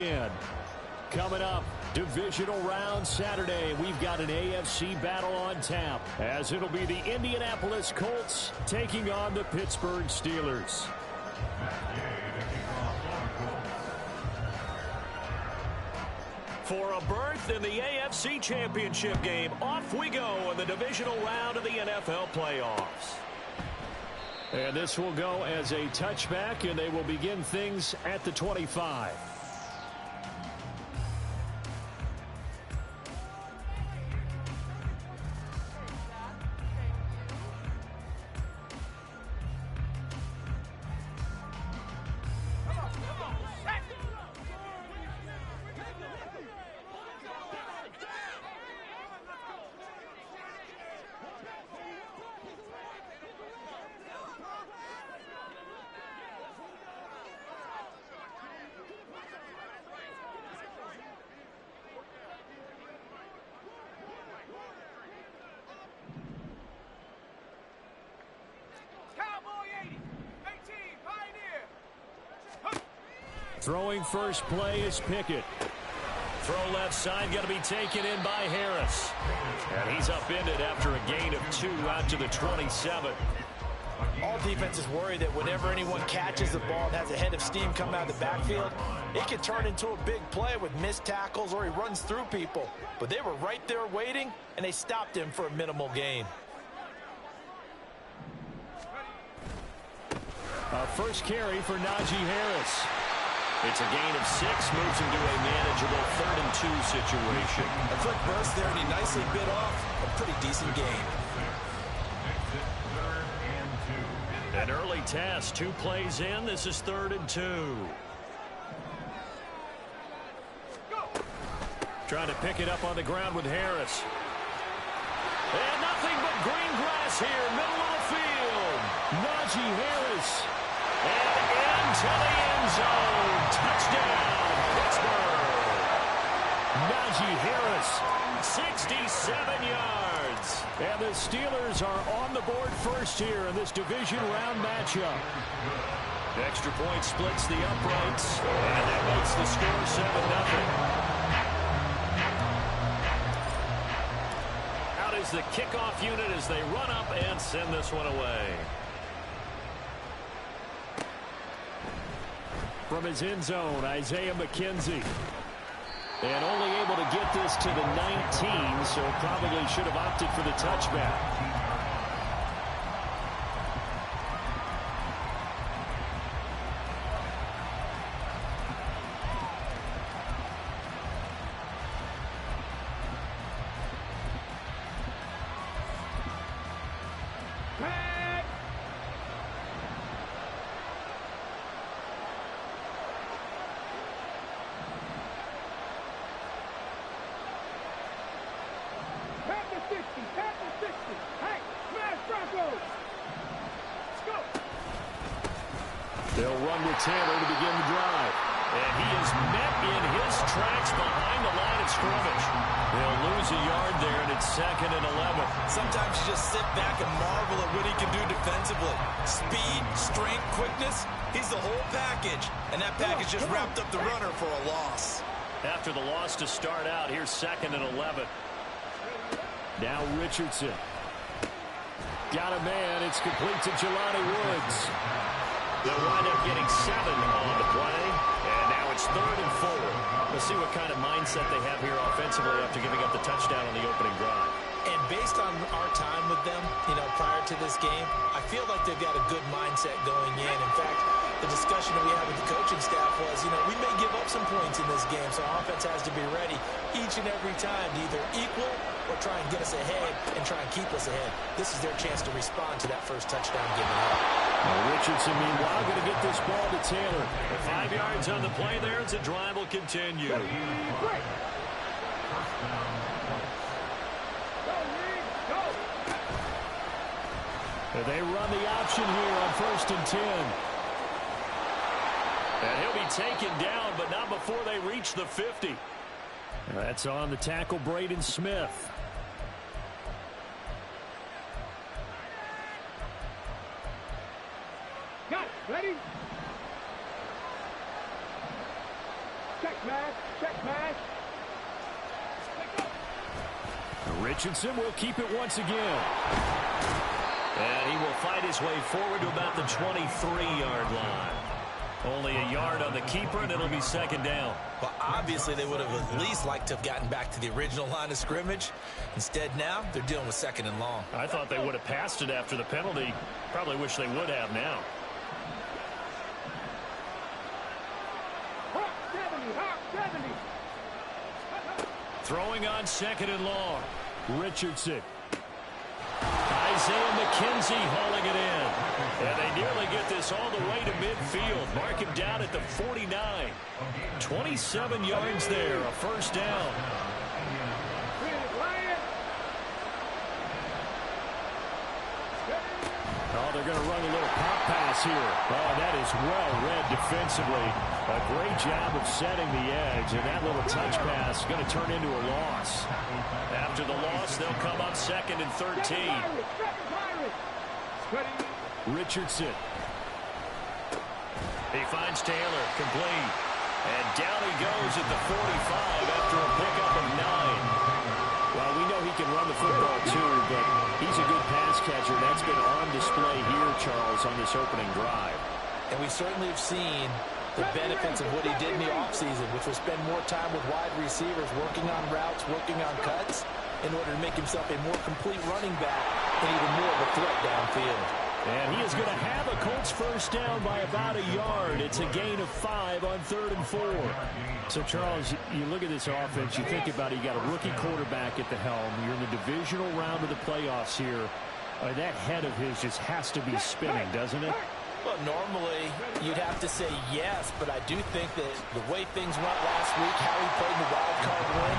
In. Coming up, divisional round Saturday. We've got an AFC battle on tap, as it'll be the Indianapolis Colts taking on the Pittsburgh Steelers. For a berth in the AFC Championship game, off we go in the divisional round of the NFL playoffs. And this will go as a touchback, and they will begin things at the 25. Throwing first play is Pickett. Throw left side, got to be taken in by Harris. And he's upended after a gain of 2 out to the 27. All defenses worry that whenever anyone catches the ball and has a head of steam coming out of the backfield, it can turn into a big play with missed tackles or he runs through people. But they were right there waiting, and they stopped him for a minimal gain. First carry for Najee Harris. It's a gain of 6, moves him to a manageable 3rd and 2 situation. A quick burst there, and he nicely bit off a pretty decent gain. An early test, 2 plays in. This is 3rd and 2. Trying to pick it up on the ground with Harris. And nothing but green grass here, middle of the field. Najee Harris. And into the end zone. Touchdown, Pittsburgh. Najee Harris, 67 yards. And the Steelers are on the board first here in this division round matchup. Extra point splits the uprights, and that makes the score 7-0. Out is the kickoff unit as they run up and send this one away. From his end zone, Isaiah McKenzie. And only able to get this to the 19, so probably should have opted for the touchback. They'll run with Taylor to begin the drive. And he is met in his tracks behind the line of scrimmage. They'll lose a yard there, and it's 2nd and 11. Sometimes you just sit back and marvel at what he can do defensively. Speed, strength, quickness, he's the whole package. And that package just wrapped up the runner for a loss. After the loss to start out, here's 2nd and 11. Now Richardson. Got a man. It's complete to Jelani Woods. They'll wind up getting 7 on the play, and now it's 3rd and 4. We'll see what kind of mindset they have here offensively after giving up the touchdown on the opening drive. And based on our time with them, prior to this game, I feel like they've got a good mindset going in. In fact, the discussion that we had with the coaching staff was, we may give up some points in this game, so our offense has to be ready each and every time to either equal or try and get us ahead and try and keep us ahead. This is their chance to respond to that first touchdown given up. Richardson, meanwhile, going to get this ball to Taylor. 5 yards on the play there as the drive will continue. They run the option here on 1st and 10. And he'll be taken down, but not before they reach the 50. That's on the tackle, Braden Smith. Got it. Ready? Check, Richardson will keep it once again. And he will fight his way forward to about the 23-yard line. Only a yard on the keeper, and it'll be second down. Well, obviously, they would have at least liked to have gotten back to the original line of scrimmage. Instead, now, they're dealing with second and long. I thought they would have passed it after the penalty. Probably wish they would have now. Throwing on second and long. Richardson. Isaiah McKenzie hauling it in. And they nearly get this all the way to midfield. Mark him down at the 49. 27 yards there, a first down. Oh, they're going to run a little pop pass here. Oh, that is well read defensively. A great job of setting the edge, and that little touch pass is going to turn into a loss. After the loss, they'll come up second and 13. Richardson. He finds Taylor, complete. And down he goes at the 45 after a pickup of 9. Well, we know he can run the football too, but he's a good pass catcher. That's been on display here, Charles, on this opening drive. And we certainly have seen the benefits of what he did in the offseason, which was spend more time with wide receivers, working on routes, working on cuts, in order to make himself a more complete running back and even more of a threat downfield. And he is going to have a Colts first down by about a yard. It's a gain of 5 on 3rd and 4. So, Charles, you look at this offense, you think about it, you got a rookie quarterback at the helm. You're in the divisional round of the playoffs here. That head of his just has to be spinning, doesn't it? Well, normally you'd have to say yes, but I do think that the way things went last week, how he played in the wild card win,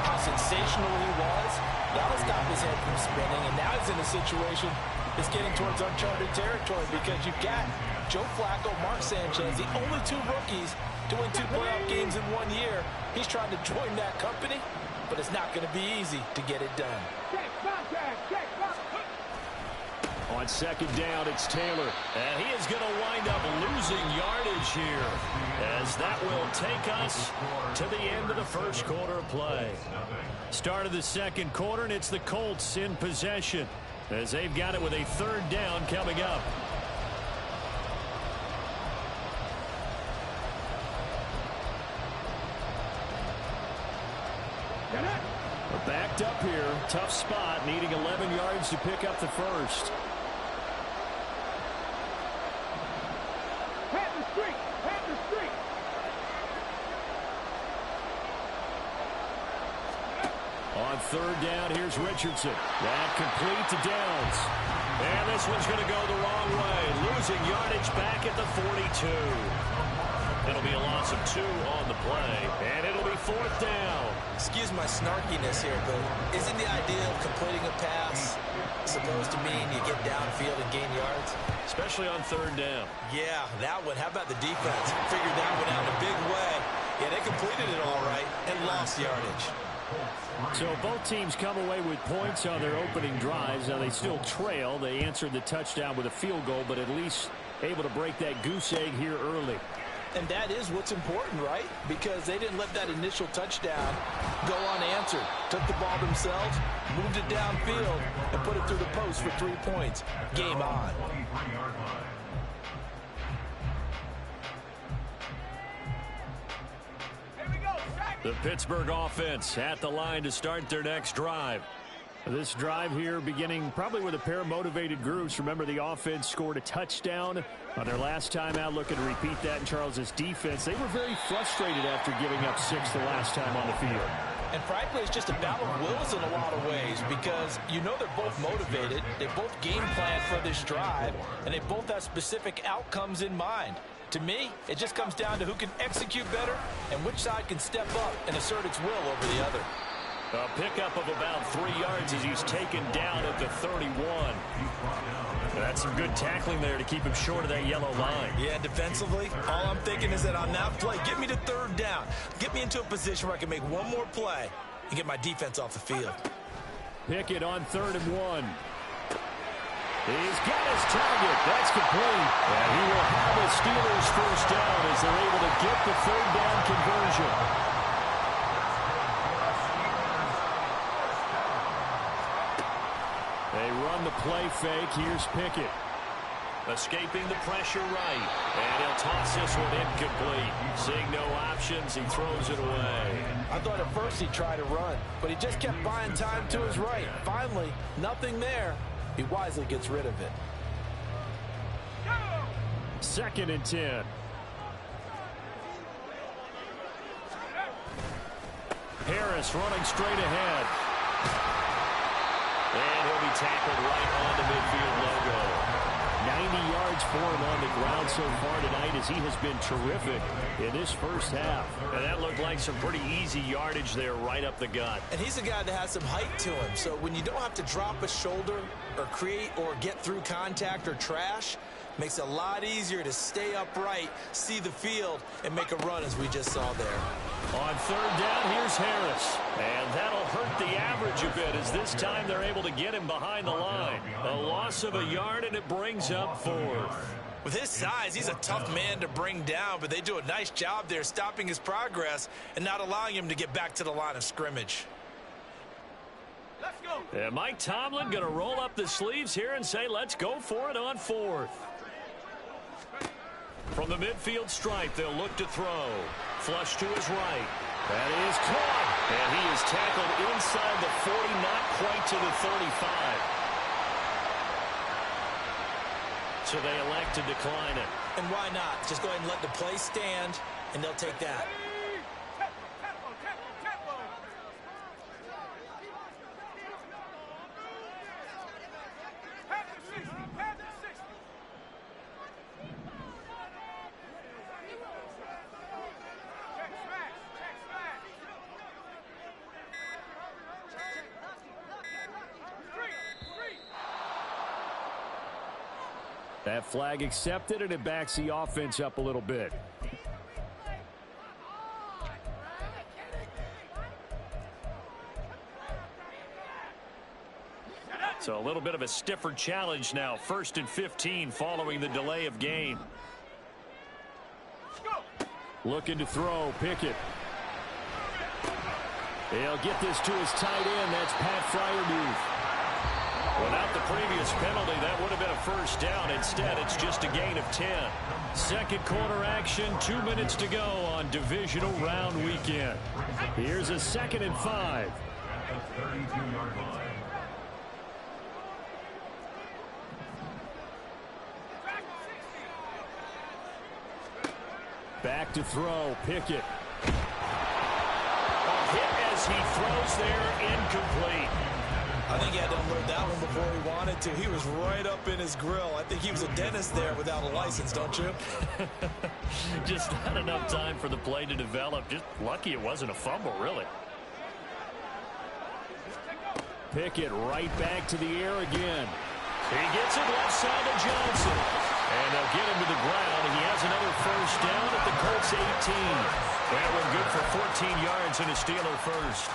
how sensational he was, that'll stop his head from spinning, and now he's in a situation that's getting towards uncharted territory because you've got Joe Flacco, Mark Sanchez, the only 2 rookies to win 2 playoff games in 1 year. He's trying to join that company, but it's not going to be easy to get it done. On second down, it's Taylor. And he is going to wind up losing yardage here, as that will take us to the end of the first quarter of play. Start of the second quarter, and it's the Colts in possession, as they've got it with a 3rd down coming up. We're backed up here. Tough spot, needing 11 yards to pick up the first. On 3rd down, here's Richardson. That complete to Downs. And this one's going to go the wrong way. Losing yardage back at the 42. It'll be a loss of 2 on the play. And it'll be 4th down. Excuse my snarkiness here, but isn't the idea of completing a pass supposed to mean you get downfield and gain yards? Especially on 3rd down. Yeah, that one. How about the defense? Figured that one out in a big way. Yeah, they completed it all right and lost yardage. So both teams come away with points on their opening drives. Now they still trail. They answered the touchdown with a field goal, but at least able to break that goose egg here early. And that is what's important, right? Because they didn't let that initial touchdown go unanswered. Took the ball themselves, moved it downfield, and put it through the post for 3 points. Game on. The Pittsburgh offense at the line to start their next drive. This drive here beginning probably with a pair of motivated groups. Remember, the offense scored a touchdown on their last time out. Looking to repeat that in Charles's defense. They were very frustrated after giving up 6 the last time on the field. And frankly, it's just a battle of wills in a lot of ways because you know they're both motivated. They both game plan for this drive, and they both have specific outcomes in mind. To me, it just comes down to who can execute better and which side can step up and assert its will over the other. A pickup of about 3 yards as he's taken down at the 31. That's some good tackling there to keep him short of that yellow line. Yeah, defensively, all I'm thinking is that on that play, get me to 3rd down. Get me into a position where I can make one more play and get my defense off the field. Pickett on 3rd and 1. He's got his target. That's complete. And he will have the Steelers first down as they're able to get the third down conversion. They run the play fake. Here's Pickett. Escaping the pressure right. And he'll toss this one incomplete. Seeing no options, he throws it away. I thought at first he tried to run, but he just kept buying time to his right. Finally, nothing there. He wisely gets rid of it. 2nd and 10. Harris running straight ahead. And he'll be tackled right on the midfield logo. 90 yards for him on the ground so far tonight as he has been terrific in this first half. And that looked like some pretty easy yardage there right up the gut. And he's a guy that has some height to him. So when you don't have to drop a shoulder or create or get through contact or trash, makes it a lot easier to stay upright, see the field, and make a run as we just saw there. On 3rd down, here's Harris. And that'll hurt the average a bit as this time they're able to get him behind the line. A loss of a yard, and it brings up 4th. With his size, he's a tough man to bring down, but they do a nice job there stopping his progress and not allowing him to get back to the line of scrimmage. Let's go. And Mike Tomlin going to roll up the sleeves here and say, let's go for it on 4th. From the midfield stripe, they'll look to throw. Flush to his right. That is caught. And he is tackled inside the 40, not quite to the 35. So they elect to decline it. And why not? Just go ahead and let the play stand, and they'll take that. That flag accepted, and it backs the offense up a little bit. So a little bit of a stiffer challenge now. 1st and 15 following the delay of game. Looking to throw. Pickett. He'll get this to his tight end. That's Pat Freiermuth. Without the previous penalty, that would have been a first down. Instead, it's just a gain of 10. 2nd quarter action, 2 minutes to go on divisional round weekend. Here's a 2nd and 5. Back to throw, Pickett. A hit as he throws there, incomplete. I think he had to unload that one before he wanted to. He was right up in his grill. I think he was a dentist there without a license, don't you? Just not enough time for the play to develop. Just lucky it wasn't a fumble, really. Pickett right back to the air again. He gets it left side to Johnson. And they'll get him to the ground. He has another first down at the Colts 18. That one good for 14 yards and a Steeler first.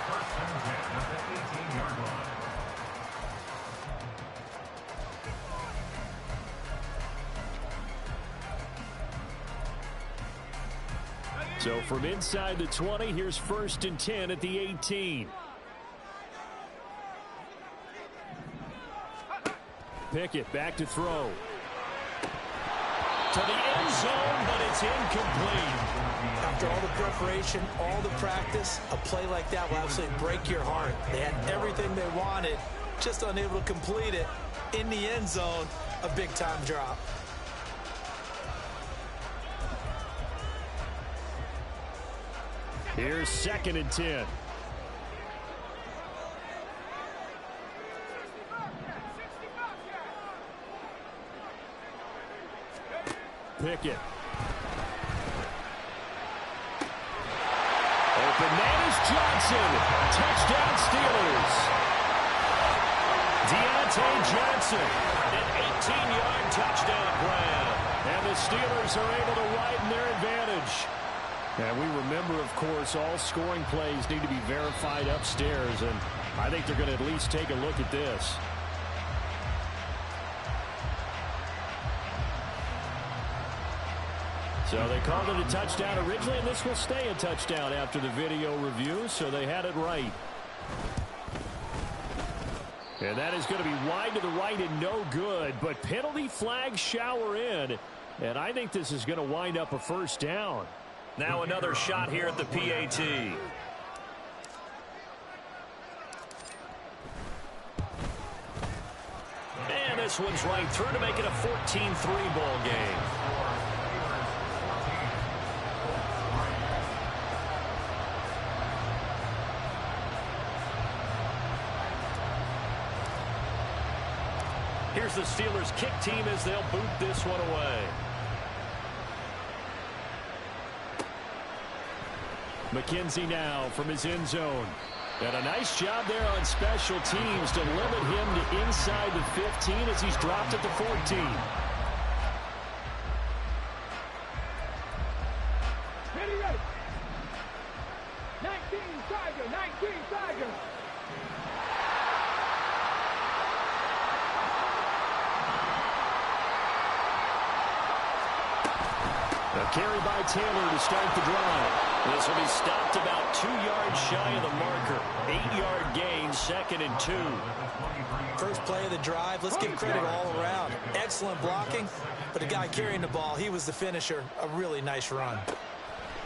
So from inside the 20, here's 1st and 10 at the 18. Pickett back to throw. To the end zone, but it's incomplete. After all the preparation, all the practice, a play like that will absolutely break your heart. They had everything they wanted, just unable to complete it. In the end zone, a big-time drop. Here's 2nd and 10. Pickett. Open man is Johnson. Touchdown Steelers. Deontay Johnson. An 18-yard touchdown grab. And the Steelers are able to widen their advantage. And we remember, of course, all scoring plays need to be verified upstairs, and I think they're going to at least take a look at this. So they called it a touchdown originally, and this will stay a touchdown after the video review, so they had it right. And that is going to be wide to the right and no good, but penalty flags shower in, and I think this is going to wind up a first down. Now another shot here at the PAT. And this one's right through to make it a 14-3 ball game. Here's the Steelers kick team as they'll boot this one away. McKenzie now from his end zone. And a nice job there on special teams to limit him to inside the 15 as he's dropped at the 14. Ready. 19 Tiger. A carry by Taylor to start the drive. This will be stopped about 2 yards shy of the marker. 8-yard gain, 2nd and 2. First play of the drive. Let's give credit all around. Excellent blocking, but the guy carrying the ball, he was the finisher. A really nice run.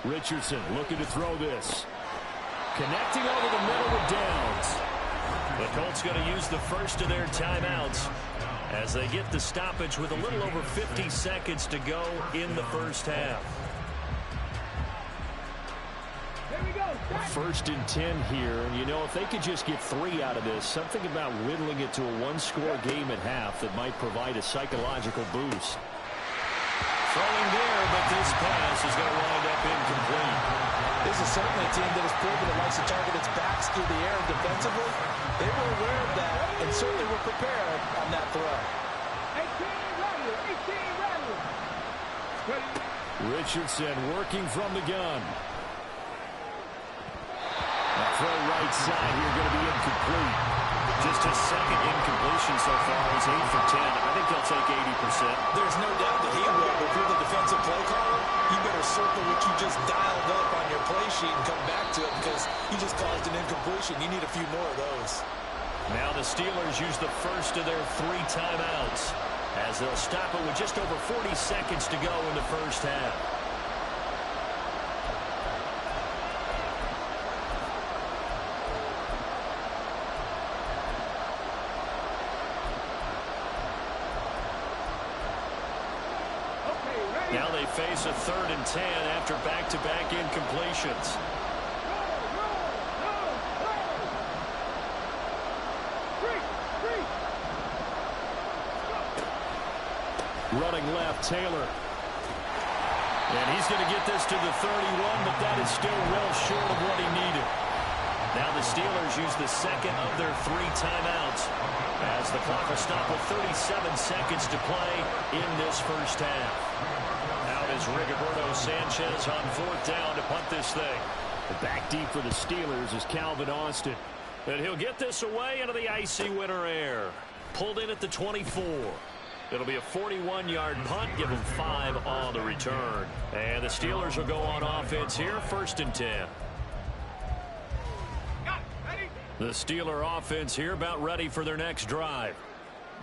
Richardson looking to throw this. Connecting over the middle with Downs. The Colts going to use the first of their timeouts as they get the stoppage with a little over 50 seconds to go in the first half. First and 10 here, and you know, if they could just get 3 out of this, something about whittling it to a one-score game at half that might provide a psychological boost. Throwing there, but this pass is going to wind up incomplete. This is certainly a team that has proven it likes to target its backs through the air defensively. They were aware of that and certainly were prepared on that throw. 18 Richardson working from the gun. Throw right side here going to be incomplete. Just his second incompletion so far. He's 8 for 10. I think he'll take 80%. There's no doubt that he will. If you're the defensive play caller, you better circle what you just dialed up on your play sheet and come back to it because you just caused an incompletion. You need a few more of those. Now the Steelers use the first of their 3 timeouts as they'll stop it with just over 40 seconds to go in the first half. Now they face a 3rd and 10 after back-to-back incompletions. Running left, Taylor. And he's going to get this to the 31, but that is still well short of what he needed. Now the Steelers use the second of their 3 timeouts as the clock will stop with 37 seconds to play in this first half. Out is Rigoberto Sanchez on 4th down to punt this thing. Back deep for the Steelers is Calvin Austin. And he'll get this away into the icy winter air. Pulled in at the 24. It'll be a 41-yard punt, give them 5 on the return. And the Steelers will go on offense here, 1st and 10. The Steeler offense here about ready for their next drive.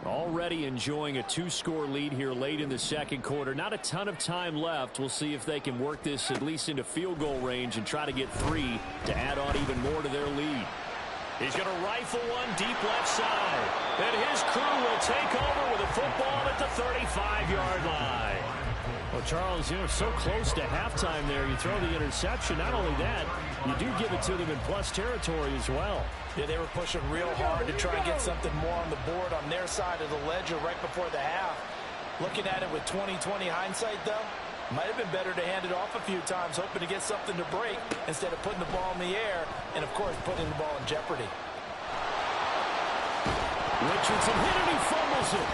Already enjoying a 2-score lead here late in the second quarter. Not a ton of time left. We'll see if they can work this at least into field goal range and try to get 3 to add on even more to their lead. He's going to rifle one deep left side. And his crew will take over with a football at the 35-yard line. Well, Charles, you know, so close to halftime there. You throw the interception. Not only that, you do give it to them in plus territory as well. Yeah, they were pushing real hard to try and get something more on the board on their side of the ledger right before the half. Looking at it with 20/20 hindsight, though, might have been better to hand it off a few times, hoping to get something to break instead of putting the ball in the air and, of course, putting the ball in jeopardy. Richardson hit it, he fumbles it.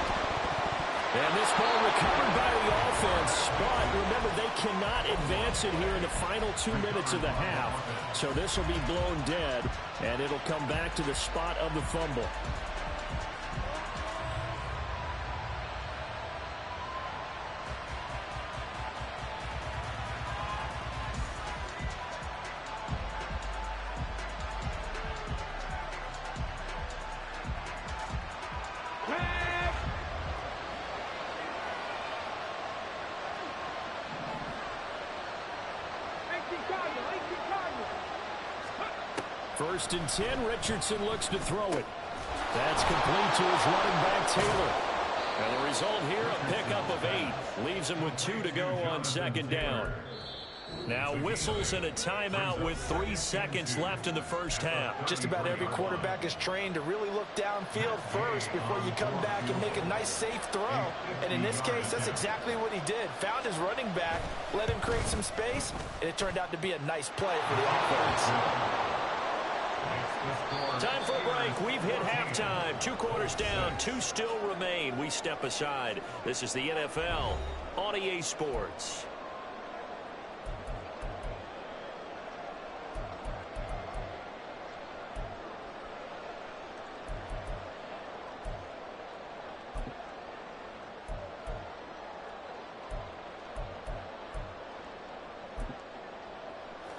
And this ball recovered by the offense, but remember, they cannot advance it here in the final 2 minutes of the half. So this will be blown dead, and it'll come back to the spot of the fumble. First and 10, Richardson looks to throw it. That's complete to his running back, Taylor. And the result here, a pickup of 8. Leaves him with 2 to go on second down. Now whistles and a timeout with 3 seconds left in the first half. Just about every quarterback is trained to really look downfield first before you come back and make a nice, safe throw. And in this case, that's exactly what he did. Found his running back, let him create some space, and it turned out to be a nice play for the offense. Time for a break. We've hit halftime. 2 quarters down, 2 still remain. We step aside. This is the NFL on EA Sports.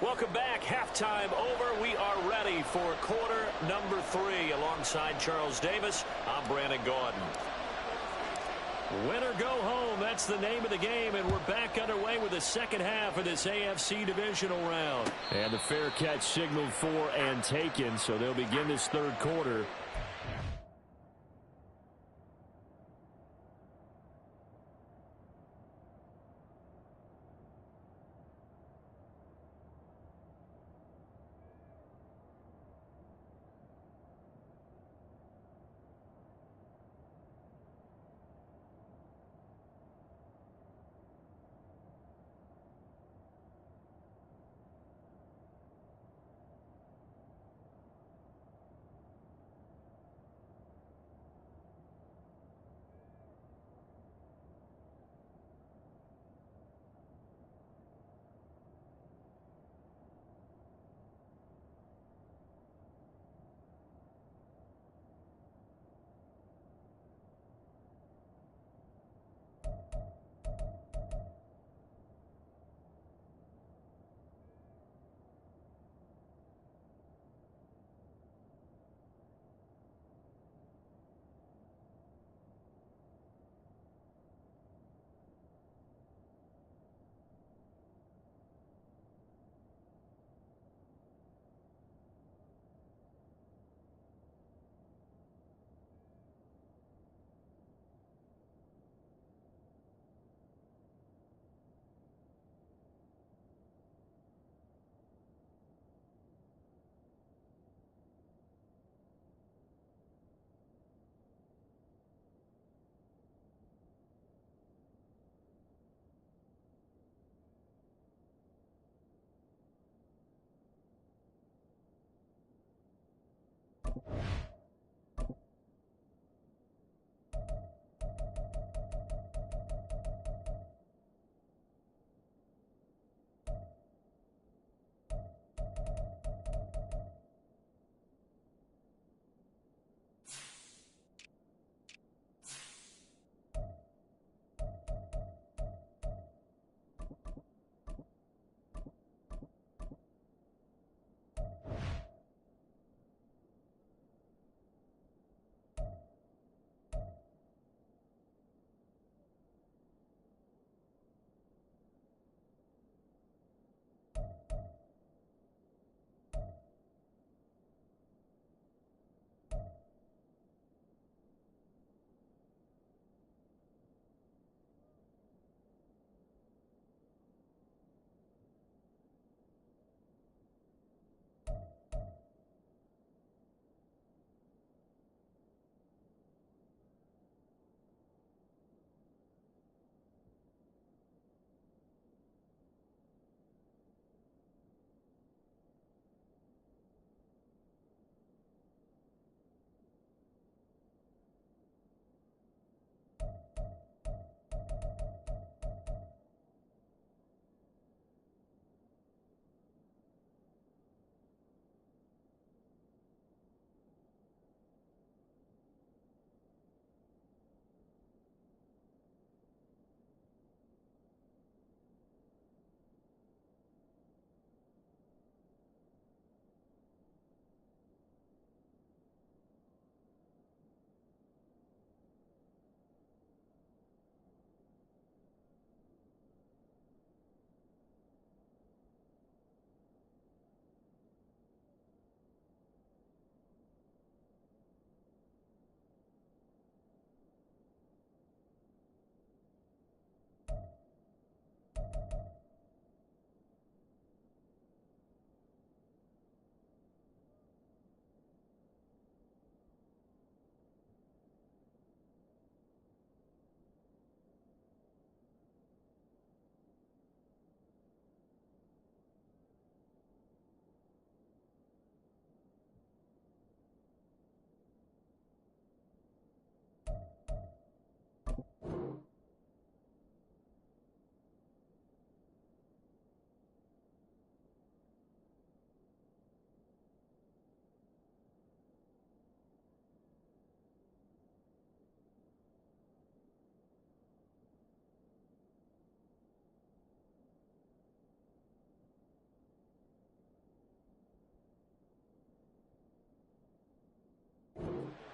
Welcome back. Halftime over. We are ready for quarter number 3. Alongside Charles Davis, I'm Brandon Gaudin. Win or go home, that's the name of the game, and we're back underway with the second half of this AFC divisional round. And the fair catch signaled for and taken, so they'll begin this third quarter.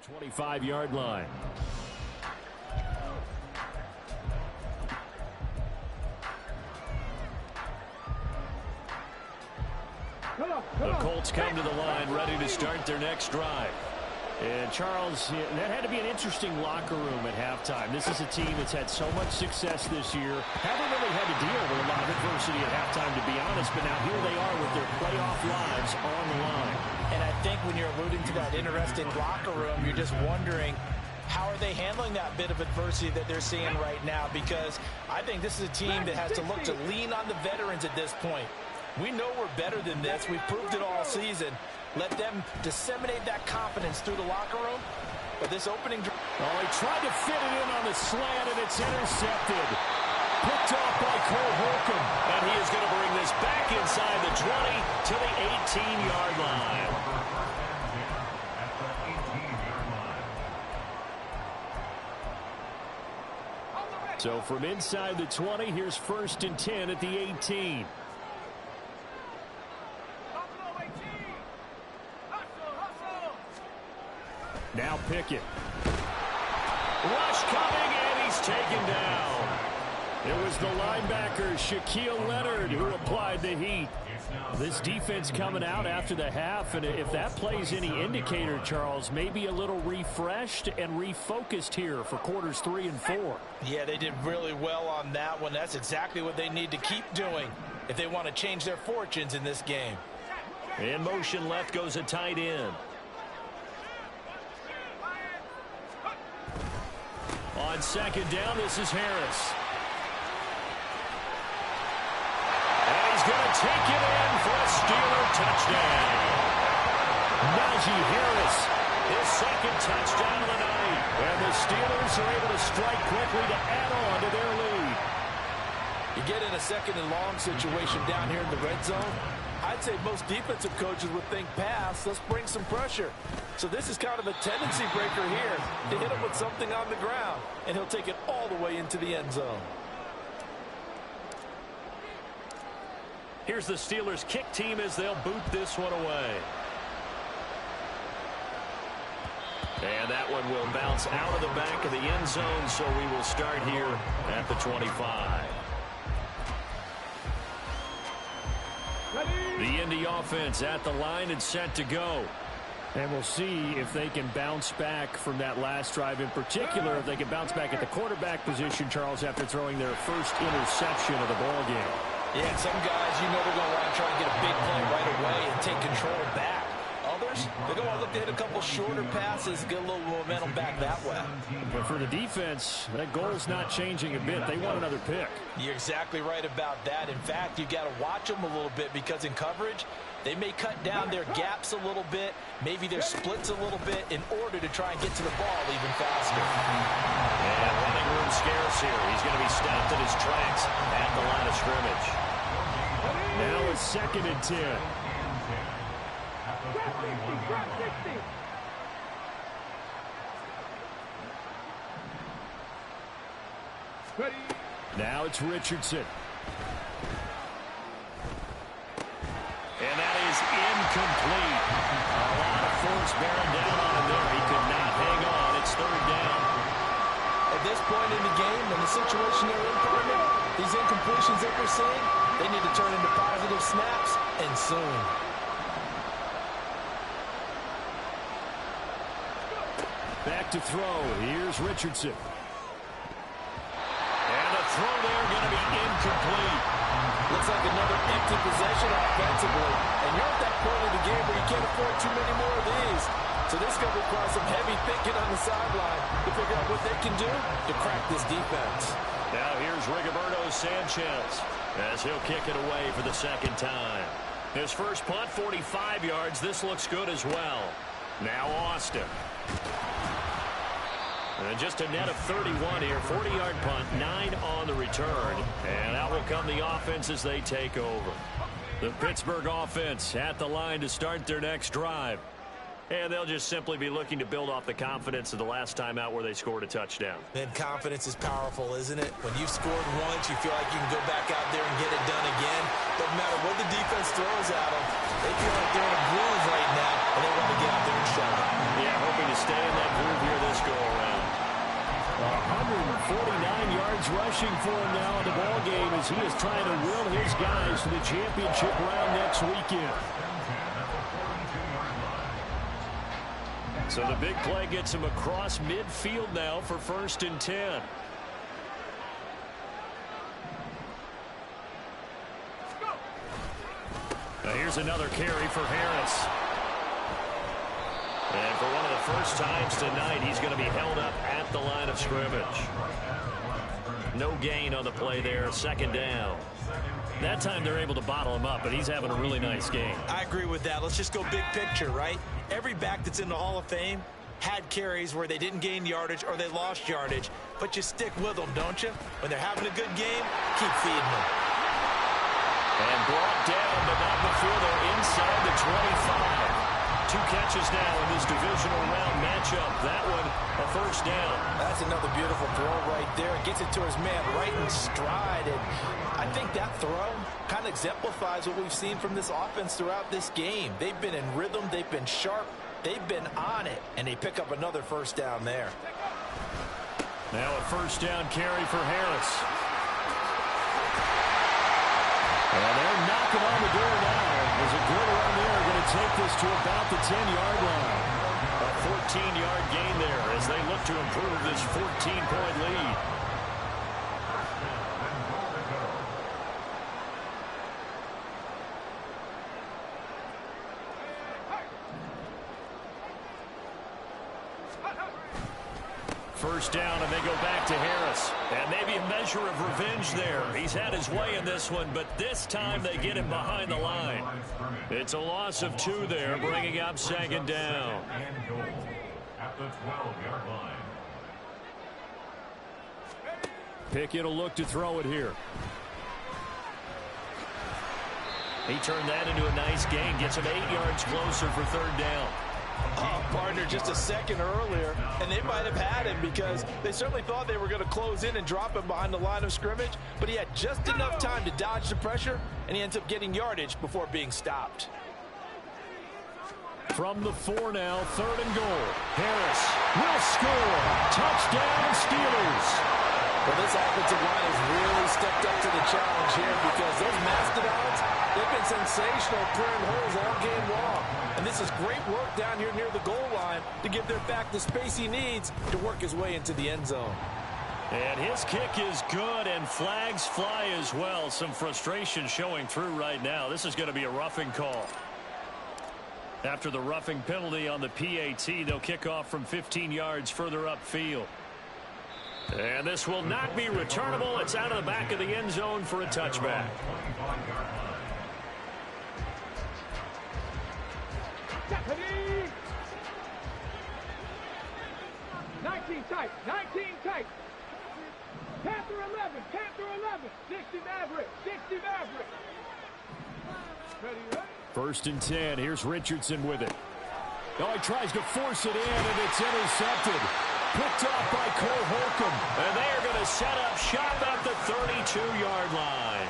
25-yard line. The Colts come to the line, ready to start their next drive. And Charles, that had to be an interesting locker room at halftime. This is a team that's had so much success this year. Haven't really had to deal with a lot of adversity at halftime, to be honest. But now here they are with their playoff lives on the line. And I think when you're alluding to that interesting locker room, you're just wondering, how are they handling that bit of adversity that they're seeing right now? Because I think this is a team that has to look to lean on the veterans at this point. We know we're better than this. We've proved it all season. Let them disseminate that confidence through the locker room. But this opening... Oh, he tried to fit it in on the slant, and it's intercepted. Picked off by Cole Holcomb. And he is going to bring this back inside the 20 to the 18-yard line. So from inside the 20, here's 1st and 10 at the 18. Now Pickett. Rush coming, and he's taken down. It was the linebacker, Shaquille Leonard, who applied the heat. This defense coming out after the half, and if that plays any indicator, Charles, maybe a little refreshed and refocused here for quarters 3 and 4. Yeah, they did really well on that one. That's exactly what they need to keep doing if they want to change their fortunes in this game. In motion left goes a tight end. On 2nd down, this is Harris. And he's going to take it in for a Steeler touchdown. Najee Harris, his 2nd touchdown of the night. And the Steelers are able to strike quickly to add on to their lead. You get in a 2nd and long situation down here in the red zone. I'd say most defensive coaches would think pass. Let's bring some pressure. So this is kind of a tendency breaker here to hit him with something on the ground, and he'll take it all the way into the end zone. Here's the Steelers kick team as they'll boot this one away. And that one will bounce out of the back of the end zone, so we will start here at the 25. The Indy offense at the line and set to go. And we'll see if they can bounce back from that last drive, in particular, if they can bounce back at the quarterback position, Charles, after throwing their first interception of the ballgame. Yeah, and some guys, you know they're going to want to try and get a big play right away and take control back. Others, they're going to look to hit a couple shorter passes, get a little momentum back that way. But for the defense, that goal's not changing a bit. They want another pick. You're exactly right about that. In fact, you've got to watch them a little bit because in coverage, they may cut down their gaps a little bit, maybe their splits a little bit in order to try and get to the ball even faster. And running room scarce here. He's going to be stopped in his tracks at the line of scrimmage. Now it's 2nd and 10. Now it's Richardson. And that is incomplete. A lot of force bearing down on him there. He could not hang on. It's 3rd down. At this point in the game, in the situation they're in, partner, these incompletions that we're seeing, they need to turn into positive snaps, and soon. Back to throw. Here's Richardson. And the throw there going to be incomplete. Looks like another empty possession offensively. And you're at that point in the game where you can't afford too many more of these. So this is going to require some heavy thinking on the sideline to figure out what they can do to crack this defense. Now here's Rigoberto Sanchez as he'll kick it away for the 2nd time. His first punt, 45 yards. This looks good as well. Now Austin. And just a net of 31 here. 40-yard punt, 9 on the return. And out will come the offense as they take over. The Pittsburgh offense at the line to start their next drive. And they'll just simply be looking to build off the confidence of the last time out where they scored a touchdown. And confidence is powerful, isn't it? When you've scored once, you feel like you can go back out there and get it done again. Doesn't matter what the defense throws at them. They feel like they're in a groove right now, and they want to get out there and show it. Yeah, hoping to to stay in that groove here this go-around. 149 yards rushing for him now in the ball game as he is trying to will his guys to the championship round next weekend. So the big play gets him across midfield now for 1st and 10. Now here's another carry for Harris. And for one of the first times tonight, he's going to be held up at the line of scrimmage. No gain on the play there, 2nd down. That time they're able to bottle him up, but he's having a really nice game. I agree with that. Let's just go big picture, right? Every back that's in the Hall of Fame had carries where they didn't gain yardage or they lost yardage, but you stick with them, don't you? When they're having a good game, keep feeding them. And brought down, but not before they're inside the 25. 2 catches now in this divisional round matchup. That one, a 1st down. That's another beautiful throw right there. Gets it to his man right in stride. And I think that throw kind of exemplifies what we've seen from this offense throughout this game. They've been in rhythm. They've been sharp. They've been on it. And they pick up another 1st down there. Now a 1st down carry for Harris. And they're knocking on the door now. There's a good run there. Going to take this to about the 10-yard line. A 14-yard gain there as they look to improve this 14-point lead. First down, and they go back to Harris. And maybe a measure of revenge there. He's had his way in this one, but this time they get him behind the line. It's a loss of 2 there, bringing up 2nd down. At the 12-yard line. Pickett will look to throw it here. He turned that into a nice gain, gets him 8 yards closer for 3rd down. Partner just a second earlier, and they might have had him because they certainly thought they were going to close in and drop him behind the line of scrimmage, but he had just enough time to dodge the pressure, and he ends up getting yardage before being stopped. From the 4 now, 3rd and goal. Harris will score. Touchdown, Steelers. Well, this offensive line has really stepped up to the challenge here because those mastodons, they've been sensational clearing holes all game long. And this is great work down here near the goal line to give their back the space he needs to work his way into the end zone. And his kick is good, and flags fly as well. Some frustration showing through right now. This is going to be a roughing call. After the roughing penalty on the PAT, they'll kick off from 15 yards further upfield. And this will not be returnable. It's out of the back of the end zone for a touchback. Japanese. 19 tight, 19 tight. Panther 11, Panther 11. 60 Maverick, 60 Maverick. Ready, ready? 1st and 10. Here's Richardson with it. Oh, he tries to force it in, and it's intercepted. Picked off by Cole Holcomb. And they are going to set up shop at the 32-yard line.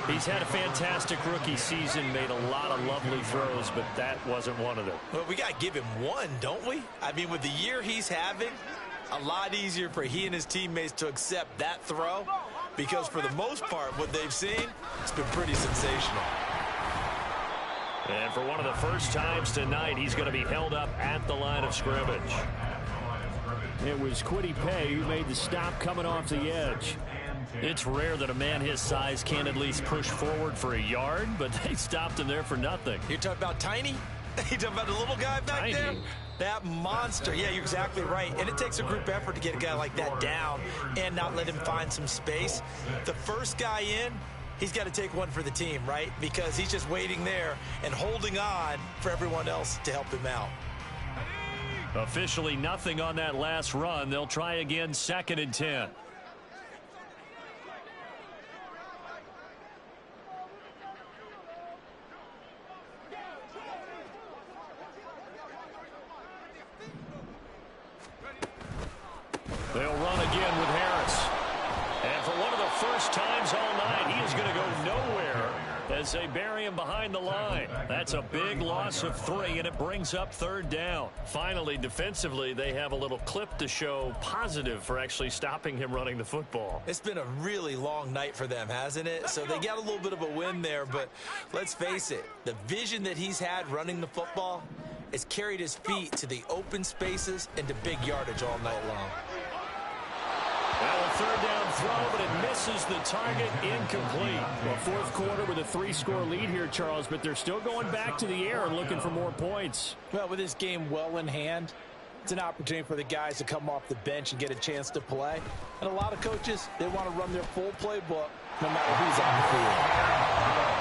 He's had a fantastic rookie season, made a lot of lovely throws, but that wasn't one of them. Well, we got to give him one, don't we? I mean, with the year he's having, a lot easier for he and his teammates to accept that throw because for the most part, what they've seen, it's been pretty sensational. And for one of the first times tonight, he's going to be held up at the line of scrimmage. It was Kwity Paye who made the stop coming off the edge. It's rare that a man his size can't at least push forward for a yard, but they stopped him there for nothing. You're talking about Tiny? You're talking about the little guy back there? That monster. Yeah, you're exactly right. And it takes a group effort to get a guy like that down and not let him find some space. The first guy in, he's got to take one for the team, right? Because he's just waiting there and holding on for everyone else to help him out. Officially nothing on that last run. They'll try again, 2nd and 10. They'll run again with Harris. And for one of the first times all night, he is going to go nowhere as they bury him behind the line. That's a big loss of 3, and it brings up 3rd down. Finally, defensively, they have a little clip to show positive for actually stopping him running the football. It's been a really long night for them, hasn't it? So they got a little bit of a win there, but let's face it, the vision that he's had running the football has carried his feet to the open spaces and to big yardage all night long. Well, a 3rd down throw, but it misses the target, incomplete. Well, 4th quarter with a 3-score lead here, Charles, but they're still going back to the air and looking for more points. Well, with this game well in hand, it's an opportunity for the guys to come off the bench and get a chance to play. And a lot of coaches, they want to run their full playbook no matter who's on the field.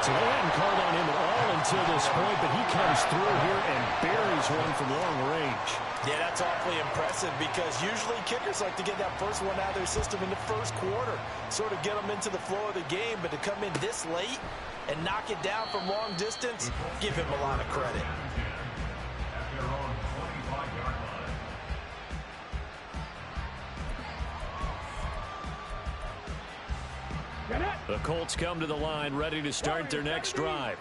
So they hadn't called on him at all until this point, but he comes through here and buries one from long range. Yeah, that's awfully impressive because usually kickers like to get that first one out of their system in the first quarter, sort of get them into the flow of the game, but to come in this late and knock it down from long distance, give him a lot of credit. At their own 25-yard line. The Colts come to the line ready to start their next drive.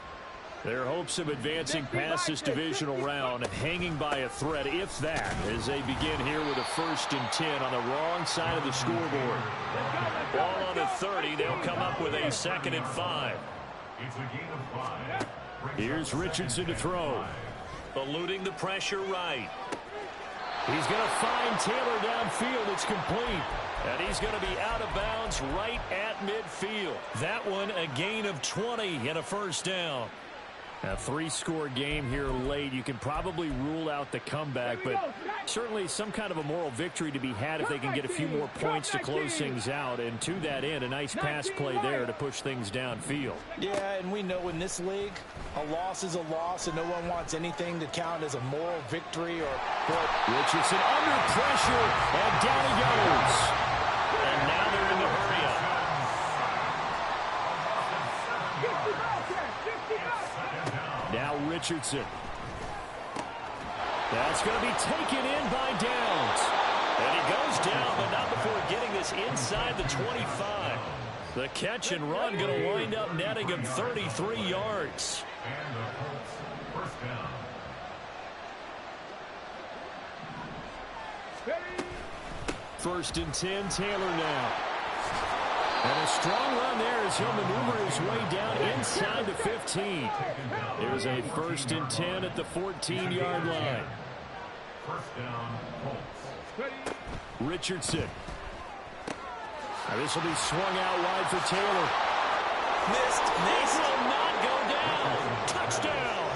Their hopes of advancing past this divisional round hanging by a thread, if that, as they begin here with a 1st and 10 on the wrong side of the scoreboard. Ball on the 30, they'll come up with a 2nd and 5. It's a gain of 5. Here's Richardson to throw. Eluding the pressure right. He's going to find Taylor downfield. It's complete. And he's going to be out of bounds right at midfield. That one a gain of 20 and a 1st down. A 3-score game here late. You can probably rule out the comeback, but certainly some kind of a moral victory to be had if they can get a few more points to close things out. And to that end, a nice pass play there to push things downfield. Yeah, and we know in this league, a loss is a loss, and no one wants anything to count as a moral victory. Richardson under pressure, and down he goes. And now they're in the hurry-up. Now Richardson. That's going to be taken in by Downs. And he goes down, but not before getting this inside the 25. The catch and run going to wind up netting him 33 yards. And the Colts 1st down. First and 10, Taylor now. And a strong run there as he'll maneuver his way down inside the 15. There's a 1st and 10 at the 14-yard line. 1st down, Colts. Richardson. Now this will be swung out wide for Taylor. Missed. This will not go down. Touchdown.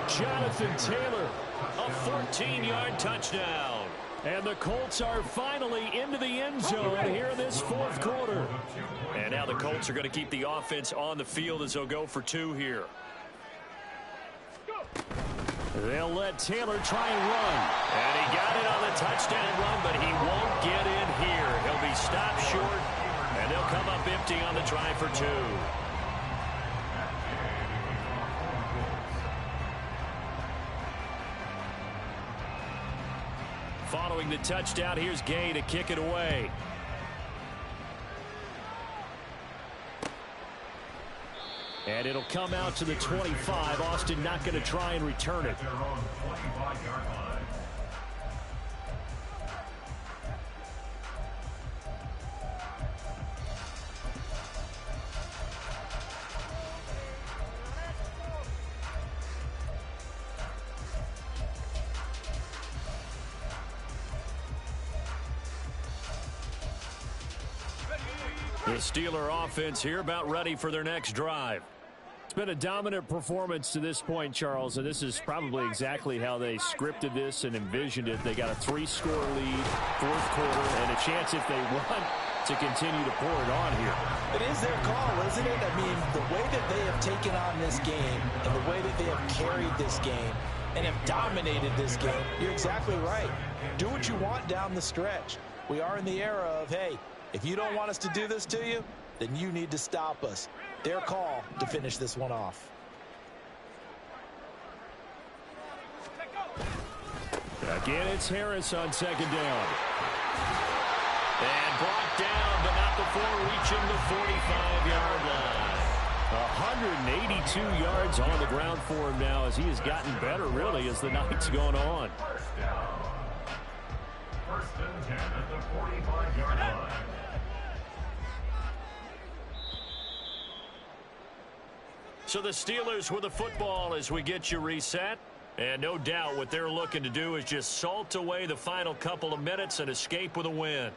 Jonathan Taylor. A 14-yard touchdown. And the Colts are finally into the end zone here in this 4th quarter. And now the Colts are going to keep the offense on the field as they'll go for 2 here. They'll let Taylor try and run. And he got it on the touchdown run, but he won't get in here. He'll be stopped short, and they'll come up empty on the try for 2. Following the touchdown, here's Gay to kick it away. And it'll come out to the 25. Austin not going to try and return it. At their own 25-yard line. The Steeler offense here about ready for their next drive. It's been a dominant performance to this point, Charles, and this is probably exactly how they scripted this and envisioned it. They got a 3-score lead, 4th quarter, and a chance if they want to continue to pour it on here. It is their call, isn't it? I mean, the way that they have taken on this game and the way that they have carried this game and have dominated this game, you're exactly right. Do what you want down the stretch. We are in the era of, hey, if you don't want us to do this to you, then you need to stop us. Their call to finish this one off. Again, it's Harris on 2nd down. And brought down, but not before reaching the 45-yard line. 182 yards on the ground for him now as he has gotten better, really, as the night's gone on. First down. First and 10 at the 45-yard line. So the Steelers with the football as we get you reset. And no doubt what they're looking to do is just salt away the final couple of minutes and escape with a win.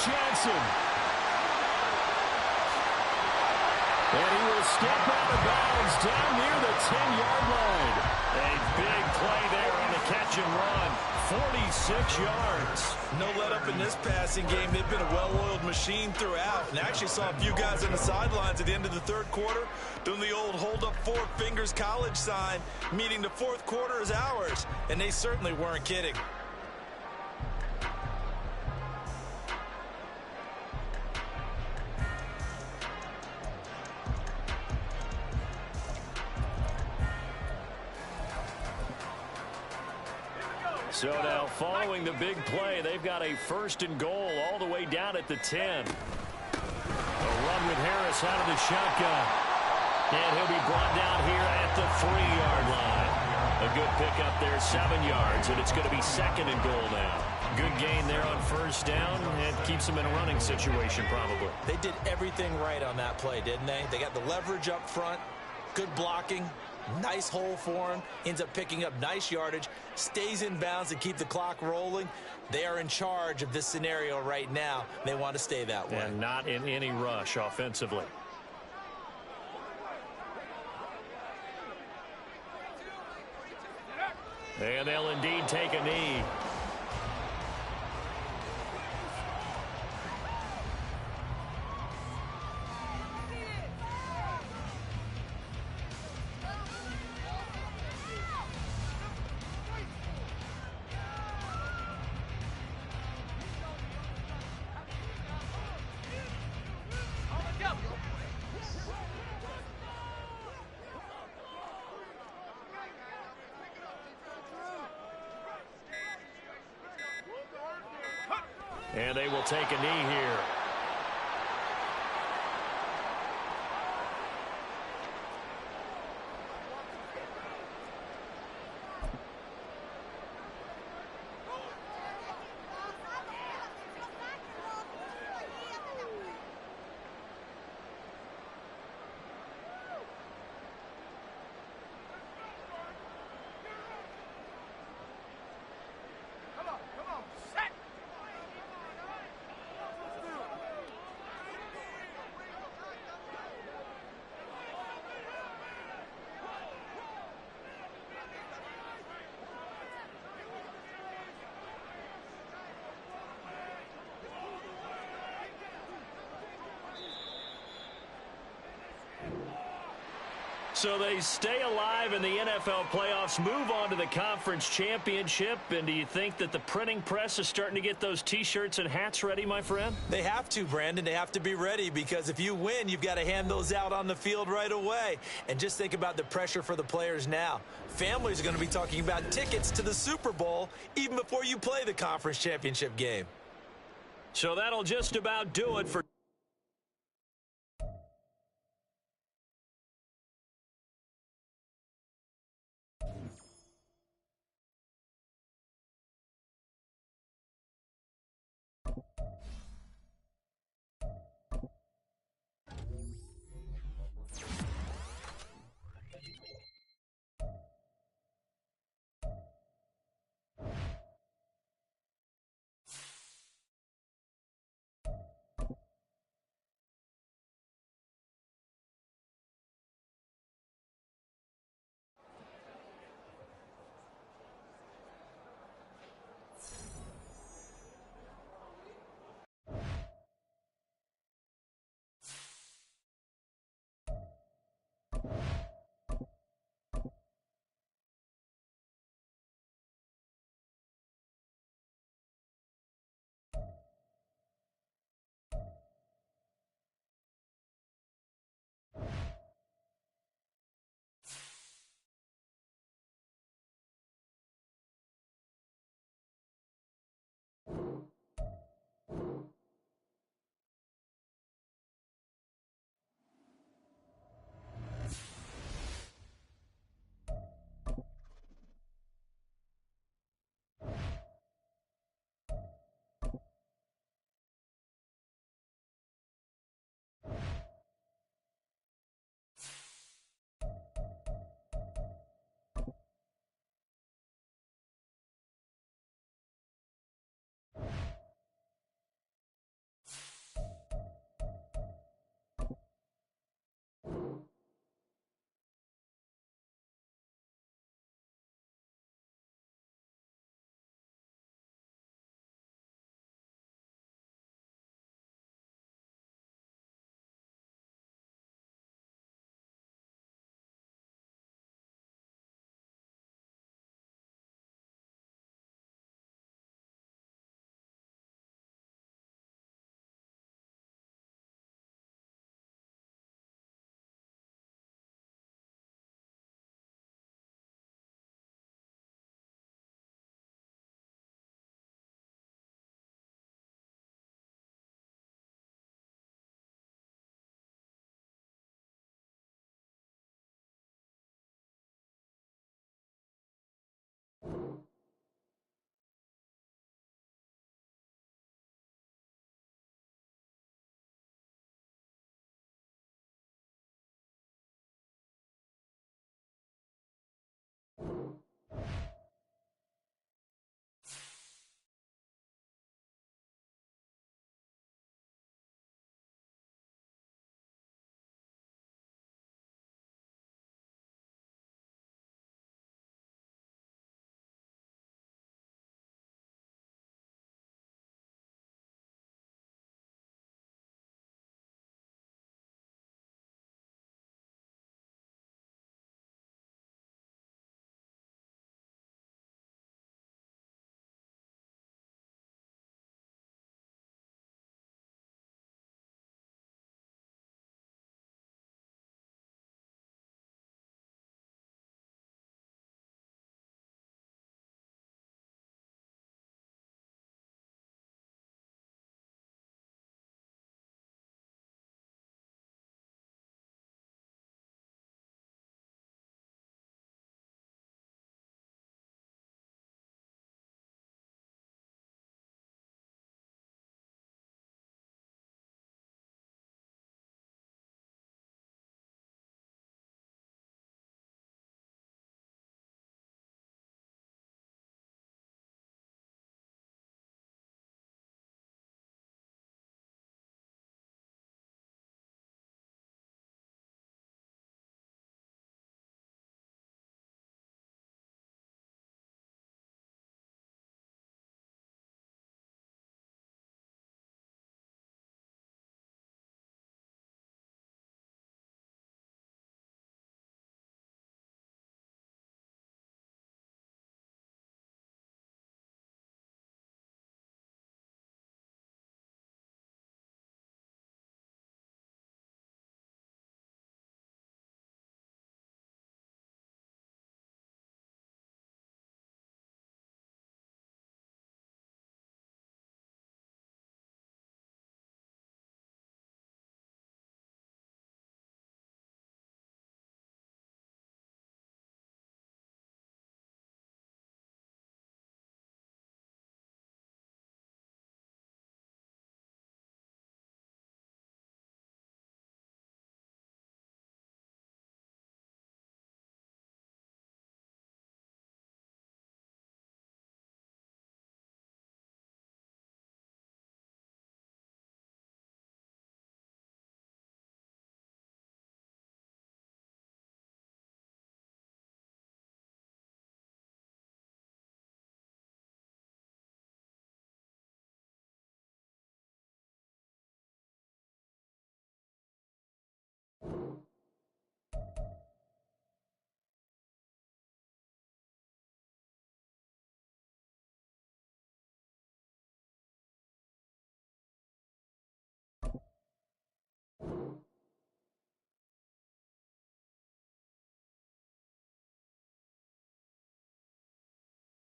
Johnson. And he will step out of bounds down near the 10-yard line. A big play there on the catch and run. 46 yards. No let up in this passing game. They've been a well-oiled machine throughout. And I actually saw a few guys on the sidelines at the end of the third quarter doing the old hold up 4 fingers college sign, meaning the fourth quarter is ours. And they certainly weren't kidding. So now following the big play, they've got a first and goal all the way down at the 10. A run with Harris out of the shotgun. And he'll be brought down here at the 3-yard line. A good pickup there, 7 yards, and it's going to be second and goal now. Good gain there on first down, and keeps them in a running situation probably. They did everything right on that play, didn't they? They got the leverage up front, good blocking. Nice hole for him. Ends up picking up nice yardage. Stays in bounds to keep the clock rolling. They are in charge of this scenario right now. They want to stay that way. And not in any rush offensively. And they'll indeed take a knee. And they will take a knee here. So they stay alive in the NFL playoffs, move on to the conference championship. And do you think that the printing press is starting to get those T-shirts and hats ready, my friend? They have to, Brandon. They have to be ready because if you win, you've got to hand those out on the field right away. And just think about the pressure for the players now. Families are going to be talking about tickets to the Super Bowl even before you play the conference championship game. So that'll just about do it for